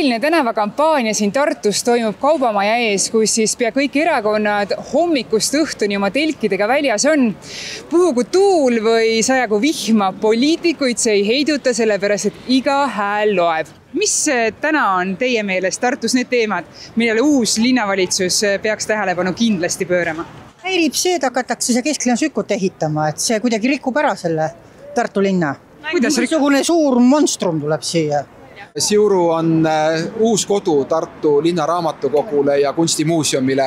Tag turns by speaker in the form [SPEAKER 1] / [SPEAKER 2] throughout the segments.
[SPEAKER 1] Põhiline tänavakampaania siin Tartus toimub Kaubamaja ees, kus siis pea kõik erakonnad hommikust õhtuni oma telkidega väljas on. Puhugu tuul või sajagu vihma, poliitikuid see ei heiduta, sellepärast et iga hääl loeb. Mis täna on teie meelest Tartus need teemad, millele uus linnavalitsus peaks tähelepanu kindlasti pöörama?
[SPEAKER 2] Häirib see, et hakatakse see kesklinna sükut ehitama, et see kuidagi rikub ära selle Tartu linna. Niisugune suur monstrum tuleb siia.
[SPEAKER 3] Siuru on uus kodu Tartu linnaraamatukogule ja kunstimuuseumile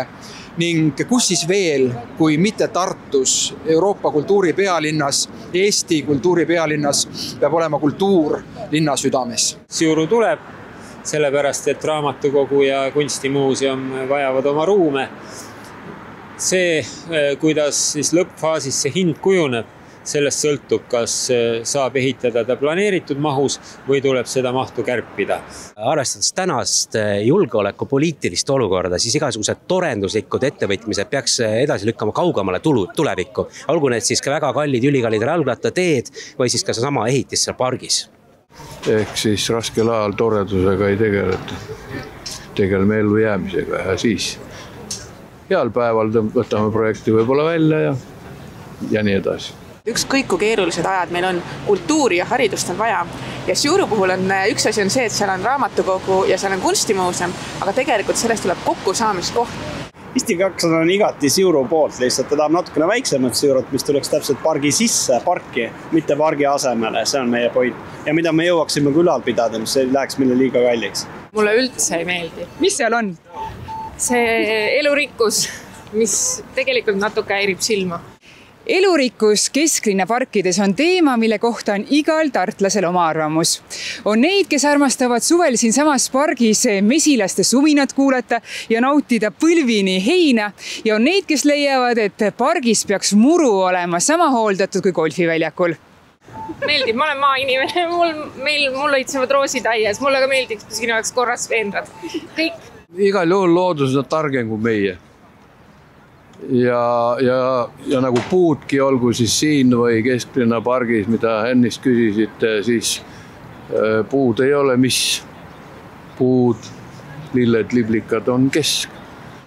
[SPEAKER 3] ning kus siis veel, kui mitte Tartus, Euroopa kultuuri pealinnas, Eesti kultuuri pealinnas peab olema kultuur linna südames.
[SPEAKER 4] Siuru tuleb, sellepärast et raamatukogu ja kunstimuuseum vajavad oma ruume. See, kuidas siis lõppfaasis see hind kujuneb, sellest sõltub, kas saab ehitada ta planeeritud mahus või tuleb seda mahtu kärpida.
[SPEAKER 5] Arvestades tänast julgeolekupoliitilist olukorda, siis igasugused torenduslikud ettevõtmised peaks edasi lükkama kaugemale tulevikku. Olgu need siis ka väga kallid, ülikallid jalgrattateed või siis ka sama ehitis seal pargis.
[SPEAKER 6] Ehk siis raskel ajal torendusega ei tegeleta. Tegeleme ellu jäämisega ja siis heal päeval võtame projekti võib-olla välja ja nii edasi.
[SPEAKER 7] Ükskõik kui keerulised ajad meil on, kultuuri ja haridust on vaja. Ja Siuru puhul on üks asi on see, et seal on raamatukogu ja seal on kunstimuuseum, aga tegelikult sellest tuleb kokkusaamiskoht.
[SPEAKER 8] Eesti 200 on igati Siuru poolt, lihtsalt ta tahab natukene väiksemat Siurut, mis tuleks täpselt pargi sisse, parki, mitte pargi asemele, see on meie point. Ja mida me jõuaksime külal pidada, mis ei läheks meile liiga kalliks.
[SPEAKER 9] Mulle üldse ei meeldi.
[SPEAKER 1] Mis seal on?
[SPEAKER 9] See elurikkus, mis tegelikult natuke häirib silma.
[SPEAKER 1] Elurikkus kesklinna parkides on teema, mille kohta on igal tartlasel oma arvamus. On neid, kes armastavad suvel siin samas pargis mesilaste suminat kuulata ja nautida põlvini heina ja on neid, kes leiavad, et pargis peaks muru olema sama hooldatud kui golfiväljakul.
[SPEAKER 9] Meeldib, ma olen maainimene, mul õitsevad roosid aias, mulle ka meeldiks, kui siin oleks korras veenrad. Kõik.
[SPEAKER 6] Igal juhul loodus on targem kui meie. Ja nagu puudki olgu siis siin või kesklinna pargis, mida ennist küsisite, siis puud ei ole mis. Puud, lilled, liblikad on kesk.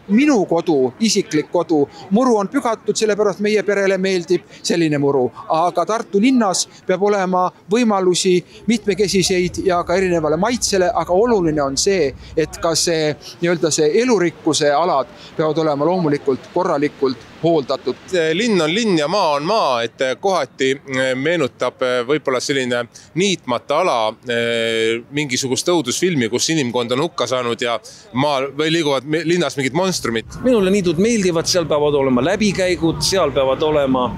[SPEAKER 3] Minu kodu, isiklik kodu, muru on pügatud, sellepärast meie perele meeldib selline muru. Aga Tartu linnas peab olema võimalusi mitmekesiseid ja ka erinevale maitsele, aga oluline on see, et ka see elurikkuse alad peavad olema loomulikult korralikult hooldatud.
[SPEAKER 10] Linn on linn ja maa on maa, et kohati meenutab võib-olla selline niitmata ala mingisugust õudusfilmi, kus inimkond on hukka saanud ja maal või liiguvad linnas mingid monstrumid.
[SPEAKER 11] Minule niidud meeldivad, seal peavad olema läbikäigud, seal peavad olema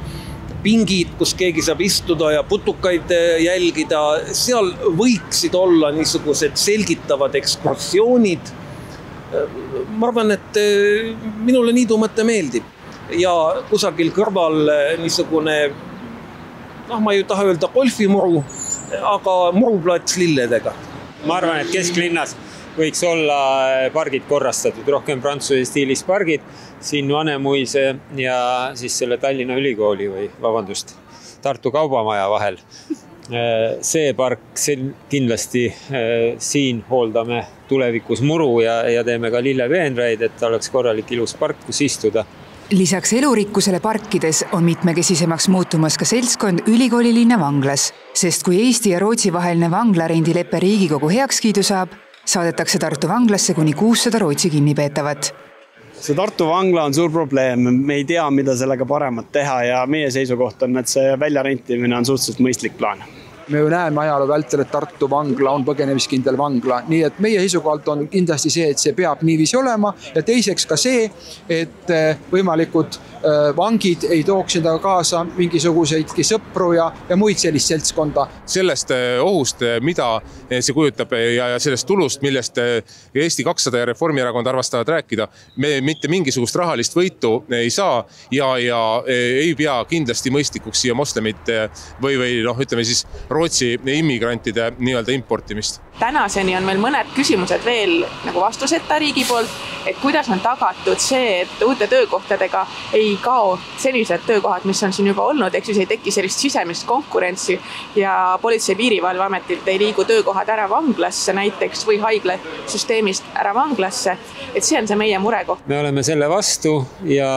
[SPEAKER 11] pingid, kus keegi saab istuda ja putukaid jälgida. Seal võiksid olla niisugused selgitavad ekskursioonid. Ma arvan, et minule niidu mõte meeldib. Ja kusagil kõrval niisugune, ma ei taha öelda golfimuru, aga muruplats lilledega.
[SPEAKER 4] Ma arvan, et kesklinnas võiks olla pargid korrastatud, rohkem prantsuse stiilis pargid, siin Vanemuise ja siis selle Tallinna Ülikooli Tartu Kaubamaja vahel. See park kindlasti siin hooldame tulevikus muru ja teeme ka lilleveenraid, et oleks korralik ilus park, kus istuda.
[SPEAKER 1] Lisaks elurikkusele parkides on mitmekesisemaks muutumas ka seltskond Ülikooli linna vanglas, sest kui Eesti ja Rootsi vaheline vanglarendileppe Riigikogu heakskiidu saab, saadetakse Tartu vanglasse kuni 600 Rootsi kinnipeetavat.
[SPEAKER 8] See Tartu vangla on suur probleem, me ei tea, mida sellega paremat teha ja meie seisukoht on, et see väljarentimine on suhteliselt mõistlik plaan.
[SPEAKER 3] Me ju näeme ajaloo vältel, et Tartu vangla on põgenemiskindel vangla, nii et meie seisukohalt on kindlasti see, et see peab niiviisi olema ja teiseks ka see, et võimalikud vangid ei tooks endaga kaasa mingisuguseidki sõpru ja muid sellist seltskonda.
[SPEAKER 10] Sellest ohust, mida see kujutab ja sellest tulust, millest Eesti 200 ja Reformierakond arvastavad rääkida, me mitte mingisugust rahalist võitu ei saa ja ei pea kindlasti mõistlikuks siia moslemit või ütleme siis Rootsi immigrantide nii-öelda importimist.
[SPEAKER 7] Tänaseni on meil mõned küsimused veel nagu vastuseta riigi poolt, et kuidas on tagatud see, et uute töökohtadega ei kao sellised töökohad, mis on siin juba olnud, ehk siis ei teki sellist sisemist konkurentsi ja Politsei- ja Piirivalveametilt ei liigu töökohad ära vanglasse näiteks või haiglasüsteemist ära vanglasse, et see on see meie murekoht.
[SPEAKER 4] Me oleme selle vastu ja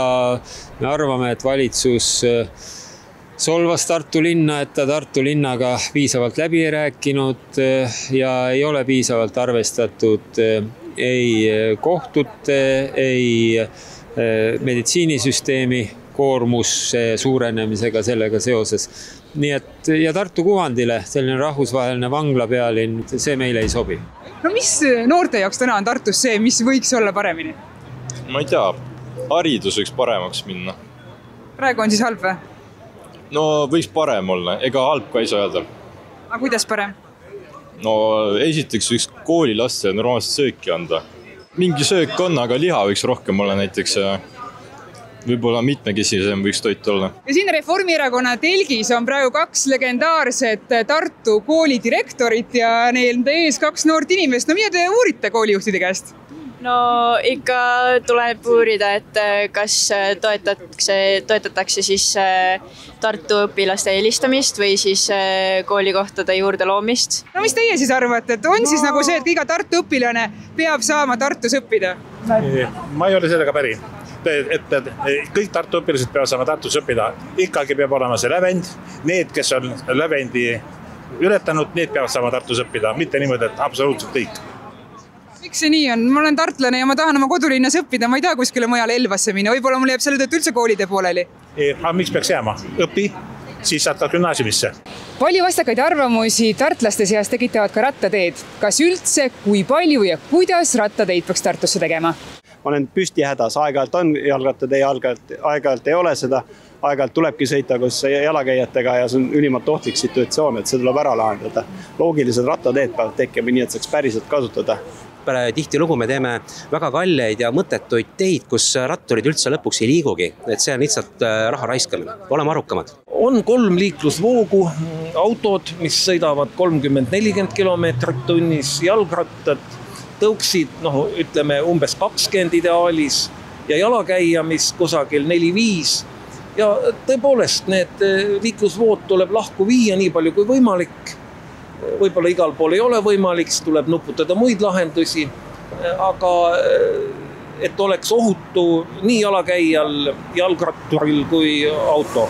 [SPEAKER 4] me arvame, et valitsus solvas Tartu linna, et ta Tartu linnaga piisavalt läbi ei rääkinud ja ei ole piisavalt arvestatud ei kohtute, ei meditsiinisüsteemi koormuse suurenemisega sellega seoses. Nii et ja Tartu kuvandile selline rahvusvaheline vanglapealinn, see meile ei sobi.
[SPEAKER 1] No mis noorte jaoks täna on Tartus see, mis võiks olla paremini?
[SPEAKER 12] Ma ei tea, haridus võiks paremaks minna.
[SPEAKER 1] Praegu on siis halb või?
[SPEAKER 12] No võiks parem olla, ega halb ka ei saa öelda.
[SPEAKER 1] Aga kuidas parem?
[SPEAKER 12] No esiteks võiks koolilastele normaalselt sööki anda. Mingi söök on, aga liha võiks rohkem olla näiteks. Võib-olla mitmekesisem võiks toit olla. Ja
[SPEAKER 1] siin Reformierakonna telgis on praegu 2 legendaarset Tartu koolidirektorit ja neil ees 2 noort inimest. No mida te uurite koolijuhtide käest?
[SPEAKER 13] No ikka tuleb uurida, et kas toetatakse siis Tartu õpilaste eelistamist või siis koolikohtade juurde loomist.
[SPEAKER 1] No mis teie siis arvate, et on siis nagu see, et iga Tartu õpilane peab saama Tartus õppida?
[SPEAKER 14] Ma ei ole sellega päri. Et kõik Tartu õpilased peavad saama Tartus õppida. Ikkagi peab olema see lävend. Need, kes on lävendi ületanud, need peavad saama Tartus õppida. Mitte niimoodi, et absoluutselt kõik.
[SPEAKER 1] Miks see nii on? Ma olen tartlane ja ma tahan oma kodulinnas õppida. Ma ei taha kuskile mujale Elvasse minna. Võib-olla mul jääb selle tõttu üldse koolide pooleli.
[SPEAKER 14] Aga miks peaks jääma? Õpi, siis saad ka gümnaasiumisse.
[SPEAKER 1] Palju vastakaid arvamusi tartlaste seas tekitavad ka rattateed. Kas üldse, kui palju ja kuidas rattateid peaks Tartusse tegema?
[SPEAKER 8] Ma olen püsti hädas, aeg-ajalt on jalgrattatee, aeg-ajalt ei ole seda, aeg-ajalt tulebki sõita koos jalakäijatega ja see on ülimalt ohtlik situatsioon, et see tuleb ära lahendada. Loogilised rattateed peavad tekkima nii, et saaks päriselt kasutada.
[SPEAKER 5] Tihtilugu me teeme väga kalleid ja mõttetuid teid, kus ratturid üldse lõpuks ei liigugi. Et see on lihtsalt raha raiskamine. Oleme arukamad.
[SPEAKER 11] On 3 liiklusvoogu, autod, mis sõidavad 30-40 kilomeetrit tunnis, jalgrattad, tõuksid, ütleme umbes 20 ideaalis ja jalakäija, mis kusagil 4-5. Ja tõepoolest need liiklusvood tuleb lahku viia nii palju kui võimalik. Võib-olla igal pool ei ole võimalik, siis tuleb nuputada muid lahendusi, aga et oleks ohutu nii jalakäijal, jalgratturil kui auto.